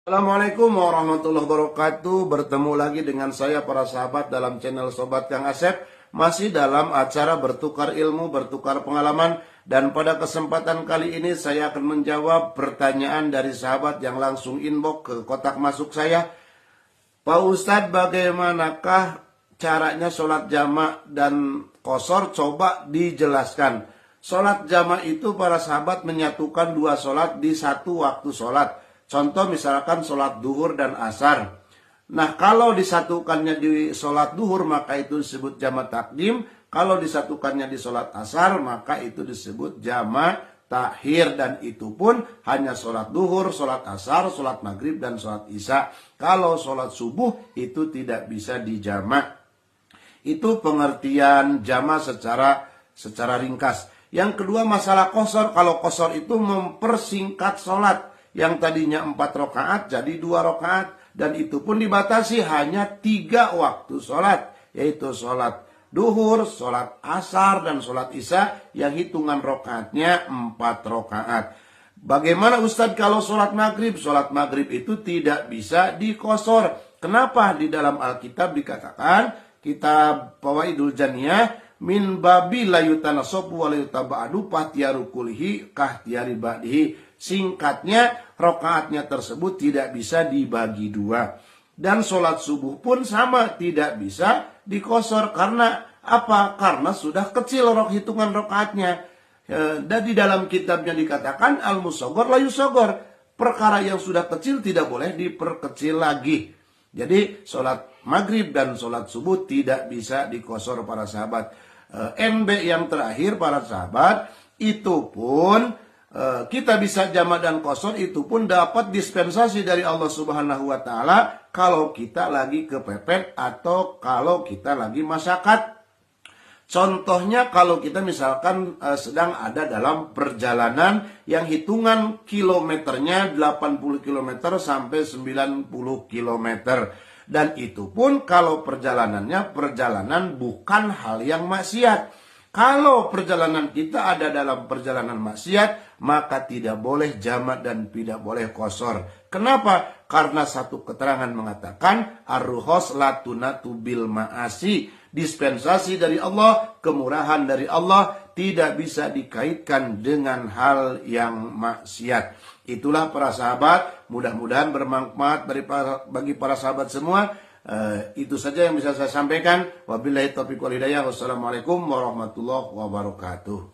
Assalamualaikum warahmatullahi wabarakatuh. Bertemu lagi dengan saya para sahabat dalam channel Sobat Kang Asep. Masih dalam acara bertukar ilmu, bertukar pengalaman. Dan pada kesempatan kali ini saya akan menjawab pertanyaan dari sahabat yang langsung inbox ke kotak masuk saya. Pak Ustadz, bagaimanakah caranya sholat jamak dan qashar? Coba dijelaskan. Sholat jamak itu para sahabat menyatukan dua sholat di satu waktu sholat. Contoh misalkan sholat duhur dan asar. Nah, kalau disatukannya di sholat duhur maka itu disebut jamak takdim. Kalau disatukannya di sholat asar maka itu disebut jamak takhir. Dan itu pun hanya sholat duhur, sholat asar, sholat maghrib, dan sholat isya. Kalau sholat subuh itu tidak bisa dijamak. Itu pengertian jamak secara ringkas. Yang kedua masalah qashar. Kalau qashar itu mempersingkat sholat. Yang tadinya 4 rakaat jadi 2 rakaat. Dan itu pun dibatasi hanya 3 waktu sholat. Yaitu sholat duhur, sholat asar, dan sholat isya. Yang hitungan rakaatnya 4 rakaat. Bagaimana Ustadz kalau sholat maghrib? Sholat maghrib itu tidak bisa diqashar. Kenapa? Di dalam Alkitab dikatakan, kitab Fawaidul Janiyah, min babi layutanasobu walayutaba'adu pahtiyaru kulihi kahtiari ba'dihi. Singkatnya, rokaatnya tersebut tidak bisa dibagi 2. Dan sholat subuh pun sama, tidak bisa diqashar. Karena apa? Karena sudah kecil hitungan rokaatnya. Dan di dalam kitabnya dikatakan, al-musogor la yusogor. Perkara yang sudah kecil tidak boleh diperkecil lagi. Jadi sholat maghrib dan sholat subuh tidak bisa diqashar para sahabat. NB yang terakhir para sahabat, itu pun kita bisa jamak dan qashar, itu pun dapat dispensasi dari Allah Subhanahu wa Ta'ala kalau kita lagi kepepet atau kalau kita lagi masyakat. Contohnya kalau kita misalkan sedang ada dalam perjalanan yang hitungan kilometernya 80 km sampai 90 km. Dan itu pun kalau perjalanannya perjalanan bukan hal yang maksiat. Kalau perjalanan kita ada dalam perjalanan maksiat, maka tidak boleh jamak dan tidak boleh qashar. Kenapa? Karena satu keterangan mengatakan, ar-rukhas la tunatu bil ma'asi. Dispensasi dari Allah, kemurahan dari Allah, tidak bisa dikaitkan dengan hal yang maksiat. Itulah para sahabat, mudah-mudahan bermanfaat bagi para sahabat semua. Itu saja yang bisa saya sampaikan. Wabillahi taufiq wal hidayah. Wassalamualaikum warahmatullahi wabarakatuh.